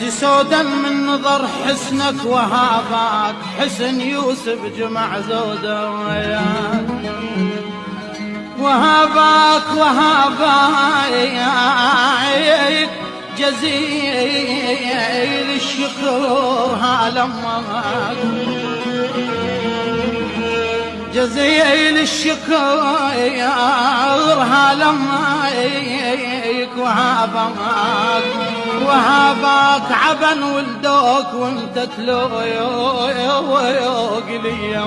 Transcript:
جسودا من نظر حسنك وهاباك، حسن يوسف جمع زوده وياك، وهاباك جزيل الشكر هالمك، جزيل الشكر هالمك، وهاباك عبن ولدوك وانت تلوق لي